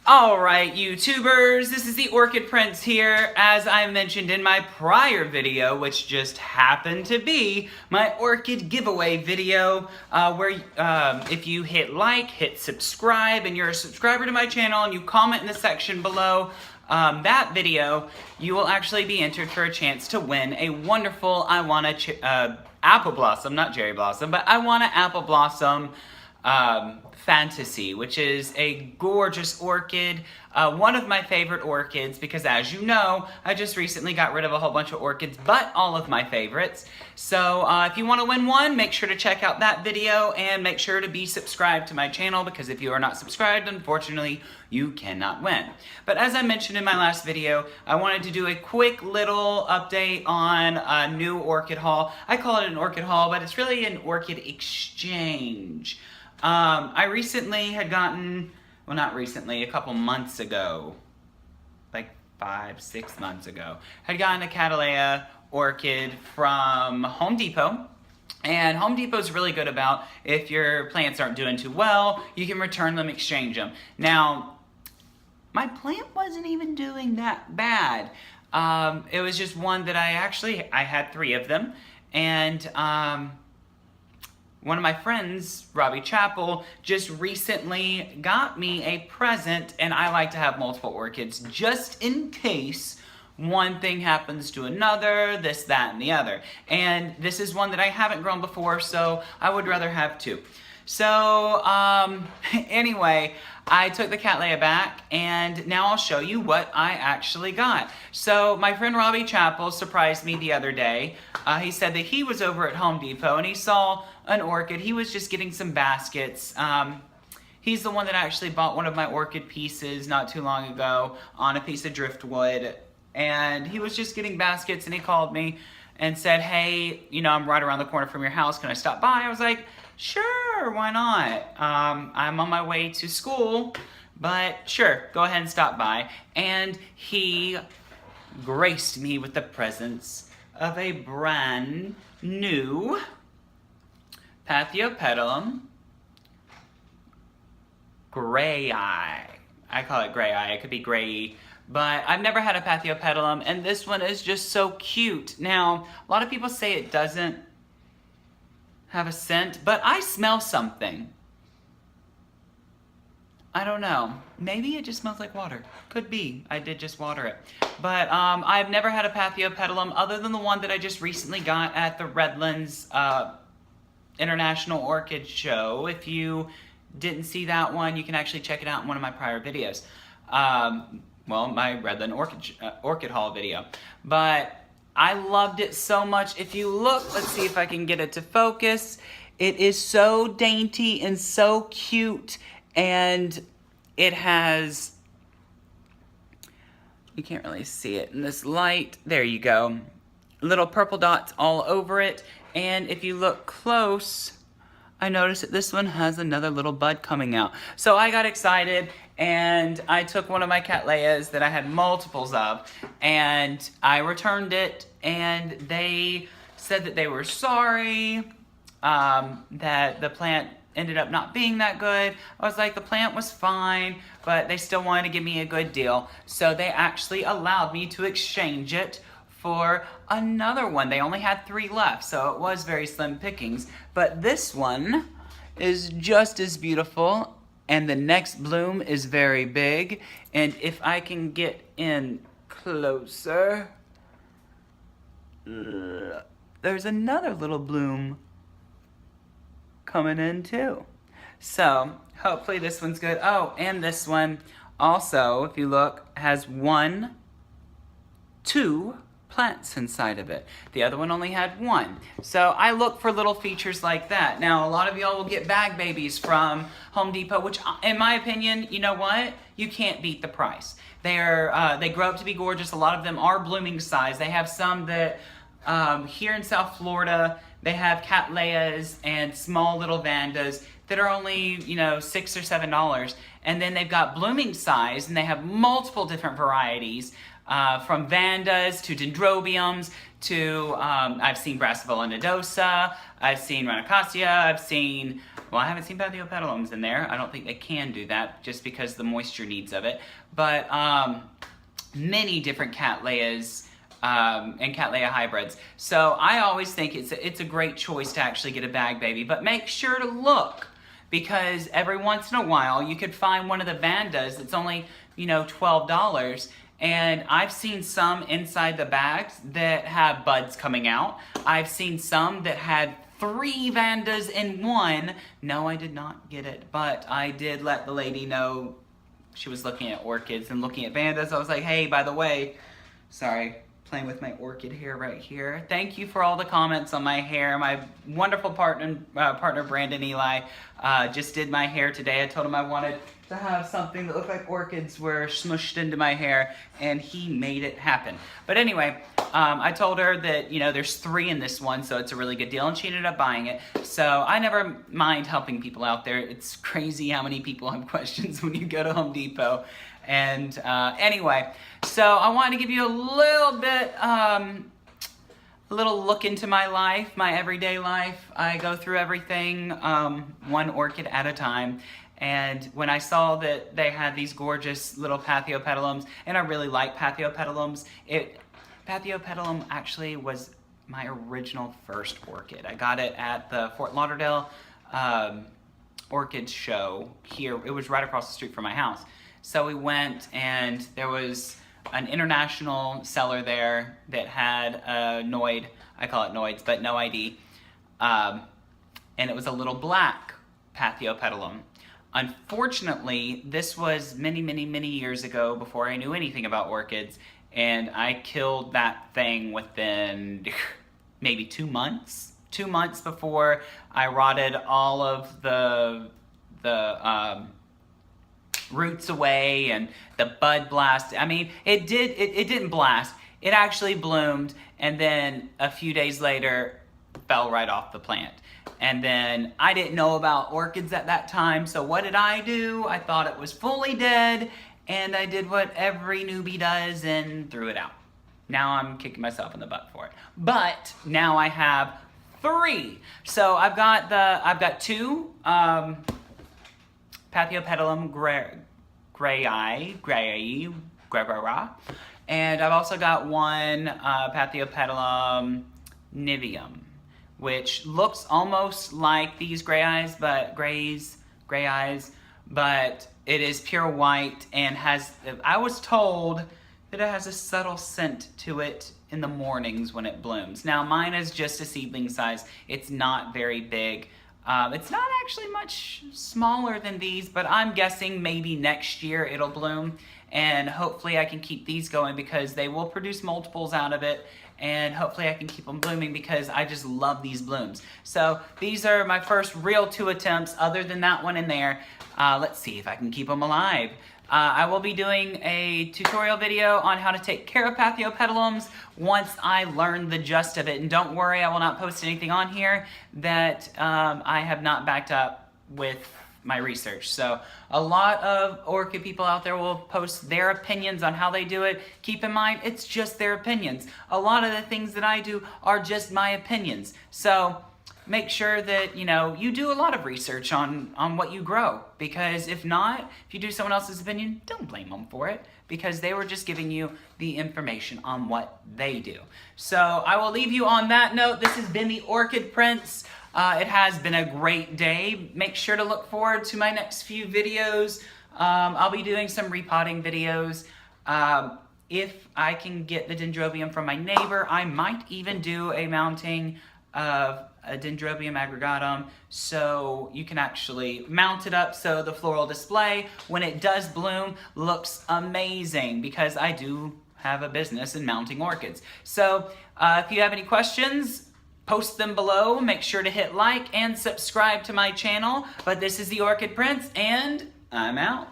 Alright, YouTubers, this is the Orchid Prince here. As I mentioned in my prior video, which just happened to be my Orchid giveaway video, where if you hit like, hit subscribe, and you're a subscriber to my channel, and you comment in the section below that video, you will actually be entered for a chance to win a wonderful I Want a Apple Blossom, not Cherry Blossom, but I Want a Apple Blossom Fantasy, which is a gorgeous orchid, one of my favorite orchids, because as you know, I just recently got rid of a whole bunch of orchids, but all of my favorites. So if you want to win one, make sure to check out that video and make sure to be subscribed to my channel, because if you are not subscribed, unfortunately, you cannot win. But as I mentioned in my last video, I wanted to do a quick little update on a new orchid haul. I call it an orchid haul, but it's really an orchid exchange. I recently had gotten, well, not recently, a couple months ago, like 5-6 months ago, had gotten a Cattleya orchid from Home Depot. And Home Depot's really good about, if your plants aren't doing too well, you can return them, exchange them. Now, my plant wasn't even doing that bad. It was just one that I had 3 of them, and one of my friends, Robbie Chappell, just recently got me a present, and I like to have multiple orchids just in case one thing happens to another, this, that, and the other. And this is one that I haven't grown before, so I would rather have 2. So, anyway, I took the Cattleya back, and now I'll show you what I actually got. So, my friend Robbie Chappell surprised me the other day. He said that he was over at Home Depot, and he saw an orchid. He was just getting some baskets. He's the one that actually bought one of my orchid pieces not too long ago on a piece of driftwood. And he was just getting baskets, and he called me and said, hey, you know, I'm right around the corner from your house. Can I stop by? I was like, sure, why not? I'm on my way to school, but sure, go ahead and stop by. And he graced me with the presence of a brand new Paphiopedilum Gray Eye. I call it Gray Eye, it could be Gray, but I've never had a Paphiopedilum, and this one is just so cute. Now, a lot of people say it doesn't have a scent, but I smell something. I don't know. Maybe it just smells like water. Could be. I did just water it. But I've never had a Paphiopedilum other than the one that I just recently got at the Redlands International Orchid Show. If you didn't see that one, you can actually check it out in one of my prior videos. Well, my Redland Orchid Haul video. But I loved it so much. If you look, let's see if I can get it to focus. It is so dainty and so cute, and it has, you can't really see it in this light. There you go. Little purple dots all over it. And if you look close, I noticed that this one has another little bud coming out. So I got excited, and I took one of my Cattleyas that I had multiples of, and I returned it, and they said that they were sorry, that the plant ended up not being that good. I was like, the plant was fine, but they still wanted to give me a good deal. So they actually allowed me to exchange it for another one. They only had 3 left, so it was very slim pickings. But this one is just as beautiful, and the next bloom is very big. And if I can get in closer, there's another little bloom coming in too. So hopefully this one's good. Oh, and this one also, if you look, has 2 plants inside of it. The other one only had 1. So I look for little features like that. Now, a lot of y'all will get bag babies from Home Depot, which in my opinion, you know what? You can't beat the price. They grow up to be gorgeous. A lot of them are blooming size. They have some that here in South Florida, they have Cattleyas and small little Vandas that are only, you know, $6 or $7. And then they've got blooming size, and they have multiple different varieties. from vandas to dendrobiums to, I've seen Brassavola nodosa, I've seen Ranocassia, I haven't seen Pathiopetalums in there. I don't think they can do that just because the moisture needs of it. But many different Cattleyas and Cattleya hybrids. So I always think it's a great choice to actually get a bag baby, but make sure to look, because every once in a while you could find one of the vandas that's only, $12. And I've seen some inside the bags that have buds coming out. I've seen some that had 3 vandas in one. No, I did not get it, but I did let the lady know. She was looking at orchids and looking at vandas. I was like, hey, by the way, sorry, playing with my orchid hair right here. Thank you for all the comments on my hair. My wonderful partner Brandon Eli, just did my hair today. I told him I wanted to have something that looked like orchids were smushed into my hair, and he made it happen. But anyway, I told her that, there's 3 in this one, so it's a really good deal, and she ended up buying it. So I never mind helping people out there. It's crazy how many people have questions when you go to Home Depot. And anyway, so I wanted to give you a little bit, a little look into my life, my everyday life. I go through everything one orchid at a time. And when I saw that they had these gorgeous little Pathiopetalums, and I really like Pathiopetalums, Pathiopetalum actually was my original first orchid. I got it at the Fort Lauderdale orchid show here. It was right across the street from my house. So we went, and there was an international seller there that had a Noid, I call it Noids, but no ID, and it was a little black Pathiopetalum. Unfortunately, this was many, many, many years ago before I knew anything about orchids, and I killed that thing within maybe 2 months. 2 months before I rotted all of the roots away and the bud blast. I mean, it didn't blast. It actually bloomed, and then a few days later fell right off the plant. And then I didn't know about orchids at that time, so what did I do? I thought it was fully dead, and I did what every newbie does and threw it out. Now I'm kicking myself in the butt for it. But now I have 3. So I've got 2 Pathiopetalum grayi, and I've also got 1 Pathiopetalum niveum, which looks almost like these gray eyes, but it is pure white and has, I was told that it has a subtle scent to it in the mornings when it blooms. Now mine is just a seedling size. It's not very big. It's not actually much smaller than these, but I'm guessing maybe next year it'll bloom, and hopefully I can keep these going because they will produce multiples out of it, and hopefully I can keep them blooming because I just love these blooms. So these are my first real 2 attempts other than that one in there. Let's see if I can keep them alive. I will be doing a tutorial video on how to take care of Pathiopetalums once I learn the gist of it. And don't worry, I will not post anything on here that I have not backed up with my research. So a lot of orchid people out there will post their opinions on how they do it. Keep in mind, it's just their opinions. A lot of the things that I do are just my opinions. So make sure that, you do a lot of research on what you grow, because if not, if you do someone else's opinion, don't blame them for it, because they were just giving you the information on what they do. So I will leave you on that note. This has been the Orchid Prince. It has been a great day. Make sure to look forward to my next few videos. I'll be doing some repotting videos. If I can get the dendrobium from my neighbor, I might even do a mounting of a Dendrobium aggregatum, so you can actually mount it up so the floral display, when it does bloom, looks amazing, because I do have a business in mounting orchids. So if you have any questions, post them below. Make sure to hit like and subscribe to my channel. But this is the Orchid Prince, and I'm out.